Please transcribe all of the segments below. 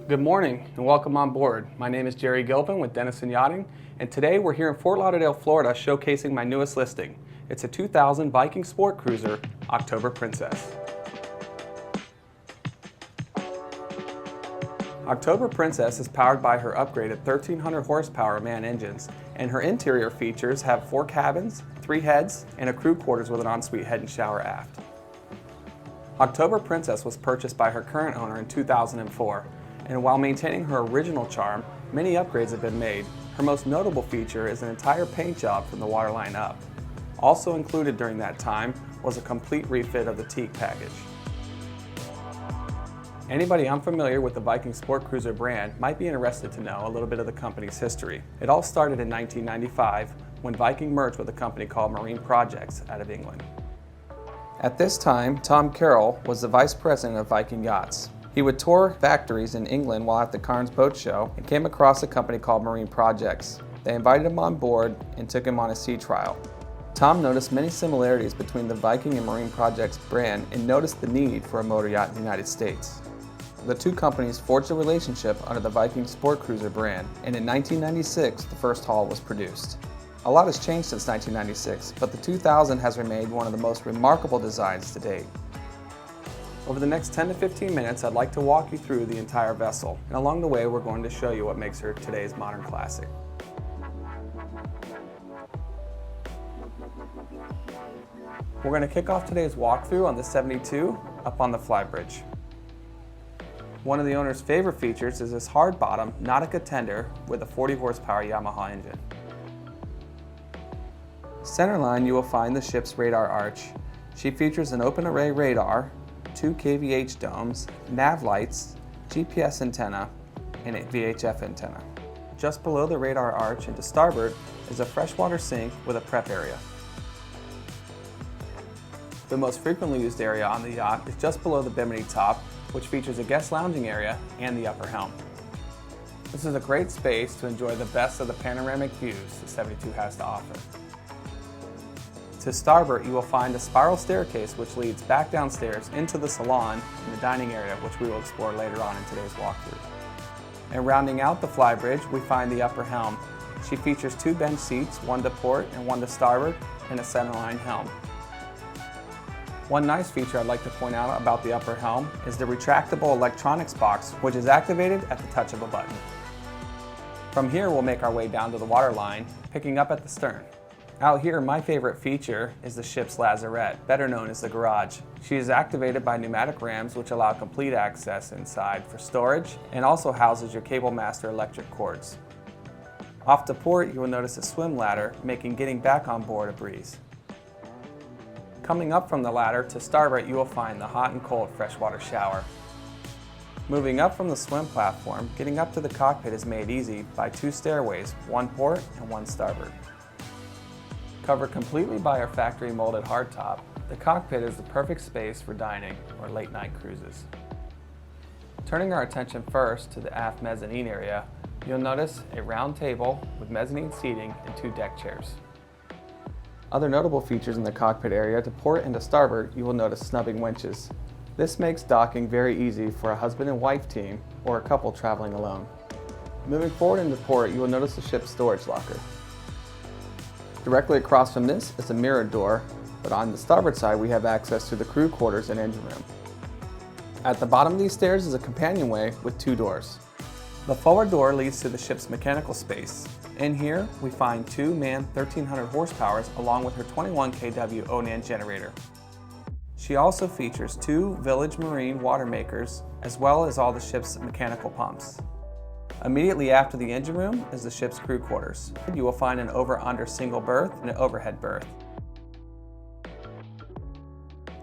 Good morning and welcome on board. My name is Jerry Gilpin with Denison Yachting, and today we're here in Fort Lauderdale, Florida, showcasing my newest listing. It's a 2000 Viking Sport Cruiser, October Princess. October Princess is powered by her upgraded 1300 horsepower MAN engines, and her interior features have 4 cabins, 3 heads, and a crew quarters with an ensuite head and shower aft. October Princess was purchased by her current owner in 2004, and while maintaining her original charm, many upgrades have been made. Her most notable feature is an entire paint job from the waterline up. Also included during that time was a complete refit of the teak package. Anybody unfamiliar with the Viking Sport Cruiser brand might be interested to know a little bit of the company's history. It all started in 1995 when Viking merged with a company called Marine Projects out of England. At this time, Tom Carroll was the vice president of Viking Yachts. He would tour factories in England while at the Cairns Boat Show and came across a company called Marine Projects. They invited him on board and took him on a sea trial. Tom noticed many similarities between the Viking and Marine Projects brand and noticed the need for a motor yacht in the United States. The two companies forged a relationship under the Viking Sport Cruiser brand, and in 1996 the first hull was produced. A lot has changed since 1996, but the 2000 has remained one of the most remarkable designs to date. Over the next 10 to 15 minutes, I'd like to walk you through the entire vessel, and along the way we're going to show you what makes her today's modern classic. We're going to kick off today's walkthrough on the 72 up on the Flybridge. One of the owner's favorite features is this hard bottom Nautica tender with a 40 horsepower Yamaha engine. Centerline, you will find the ship's radar arch. She features an open array radar, 2 kVH domes, nav lights, GPS antenna, and a VHF antenna. Just below the radar arch and to starboard is a freshwater sink with a prep area. The most frequently used area on the yacht is just below the bimini top, which features a guest lounging area and the upper helm. This is a great space to enjoy the best of the panoramic views the 72 has to offer. To starboard, you will find a spiral staircase which leads back downstairs into the salon and the dining area, which we will explore later on in today's walkthrough. And rounding out the Flybridge, we find the upper helm. She features 2 bench seats, one to port and one to starboard, and a centerline helm. One nice feature I'd like to point out about the upper helm is the retractable electronics box, which is activated at the touch of a button. From here, we'll make our way down to the waterline, picking up at the stern. Out here, my favorite feature is the ship's lazarette, better known as the garage. She is activated by pneumatic rams which allow complete access inside for storage and also houses your cable master electric cords. Off to port, you will notice a swim ladder, making getting back on board a breeze. Coming up from the ladder to starboard, you will find the hot and cold freshwater shower. Moving up from the swim platform, getting up to the cockpit is made easy by 2 stairways, one port and one starboard. Covered completely by our factory molded hardtop, the cockpit is the perfect space for dining or late night cruises. Turning our attention first to the aft mezzanine area, you'll notice a round table with mezzanine seating and 2 deck chairs. Other notable features in the cockpit area, to port and to starboard, you will notice snubbing winches. This makes docking very easy for a husband and wife team or a couple traveling alone. Moving forward into port, you will notice the ship's storage locker. Directly across from this is a mirrored door, but on the starboard side we have access to the crew quarters and engine room. At the bottom of these stairs is a companionway with 2 doors. The forward door leads to the ship's mechanical space. In here we find 2 MAN 1300 horsepowers along with her 21 kW Onan generator. She also features 2 Village Marine water makers as well as all the ship's mechanical pumps. Immediately after the engine room is the ship's crew quarters. You will find an over-under single berth and an overhead berth.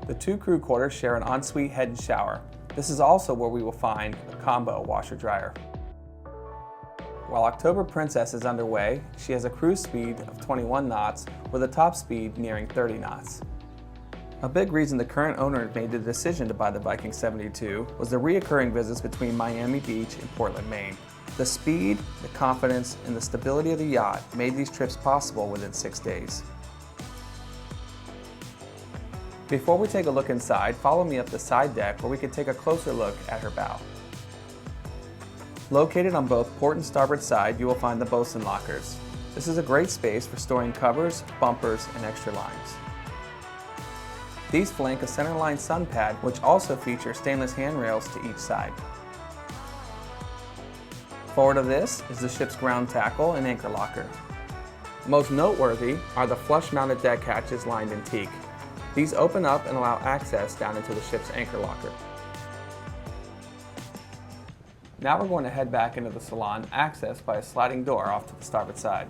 The 2 crew quarters share an ensuite head and shower. This is also where we will find a combo washer-dryer. While October Princess is underway, she has a cruise speed of 21 knots with a top speed nearing 30 knots. A big reason the current owner made the decision to buy the Viking 72 was the reoccurring visits between Miami Beach and Portland, Maine. The speed, the confidence, and the stability of the yacht made these trips possible within 6 days. Before we take a look inside, follow me up the side deck where we can take a closer look at her bow. Located on both port and starboard side, you will find the bosun lockers. This is a great space for storing covers, bumpers, and extra lines. These flank a centerline sun pad, which also features stainless handrails to each side. Forward of this is the ship's ground tackle and anchor locker. Most noteworthy are the flush-mounted deck hatches lined in teak. These open up and allow access down into the ship's anchor locker. Now we're going to head back into the salon, accessed by a sliding door off to the starboard side.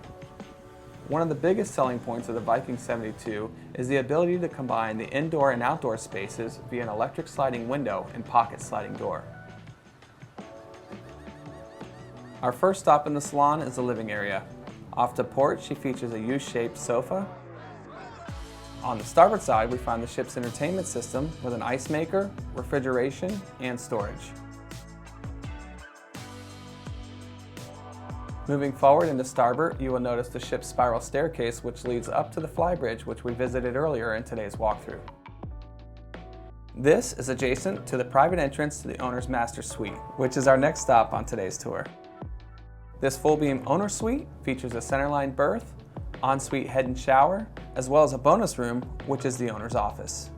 One of the biggest selling points of the Viking 72 is the ability to combine the indoor and outdoor spaces via an electric sliding window and pocket sliding door. Our first stop in the salon is the living area. Off to port, she features a U-shaped sofa. On the starboard side, we find the ship's entertainment system with an ice maker, refrigeration, and storage. Moving forward into starboard, you will notice the ship's spiral staircase, which leads up to the Flybridge, which we visited earlier in today's walkthrough. This is adjacent to the private entrance to the owner's master suite, which is our next stop on today's tour. This full-beam owner suite features a centerline berth, ensuite head and shower, as well as a bonus room, which is the owner's office.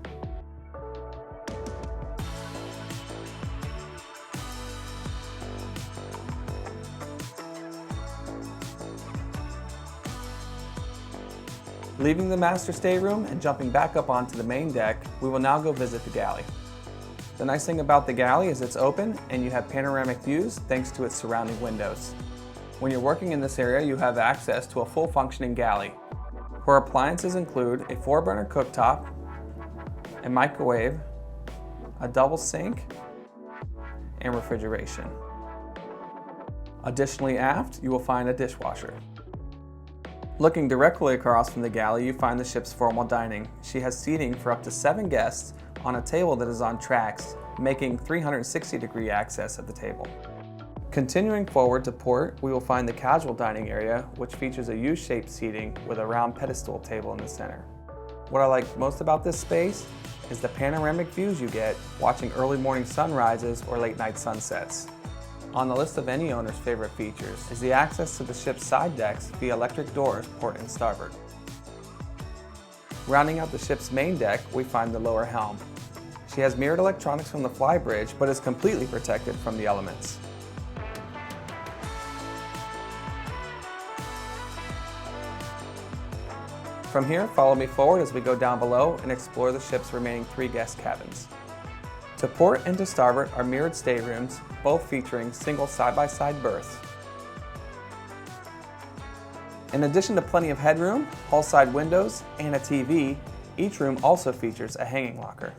Leaving the master stateroom and jumping back up onto the main deck, we will now go visit the galley. The nice thing about the galley is it's open and you have panoramic views thanks to its surrounding windows. When you're working in this area, you have access to a full functioning galley, where appliances include a 4-burner cooktop, a microwave, a double sink, and refrigeration. Additionally, aft, you will find a dishwasher. Looking directly across from the galley, you find the ship's formal dining. She has seating for up to 7 guests on a table that is on tracks, making 360-degree access of the table. Continuing forward to port, we will find the casual dining area, which features a U-shaped seating with a round pedestal table in the center. What I like most about this space is the panoramic views you get watching early morning sunrises or late night sunsets. On the list of any owner's favorite features is the access to the ship's side decks via electric doors, port and starboard. Rounding out the ship's main deck, we find the lower helm. She has mirrored electronics from the Flybridge, but is completely protected from the elements. From here, follow me forward as we go down below and explore the ship's remaining 3 guest cabins. To port and to starboard are mirrored staterooms, both featuring single side-by-side berths. In addition to plenty of headroom, hull-side windows, and a TV, each room also features a hanging locker.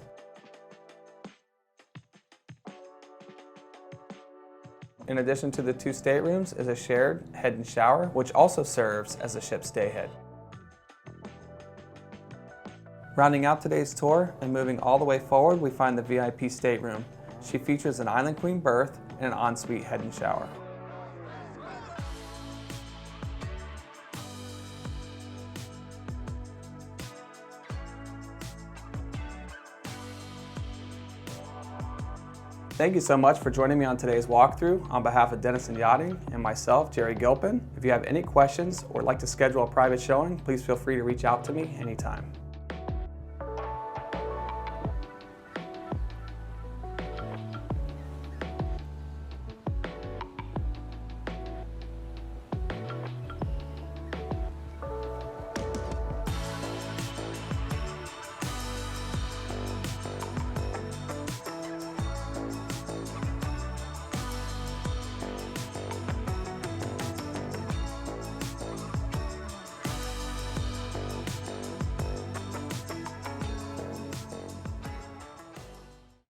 In addition to the 2 staterooms is a shared head and shower, which also serves as the ship's day head. Rounding out today's tour and moving all the way forward, we find the VIP stateroom. She features an island queen berth and an ensuite head and shower. Thank you so much for joining me on today's walkthrough on behalf of Dennison Yachting and myself, Jerry Gilpin. If you have any questions or would like to schedule a private showing, please feel free to reach out to me anytime.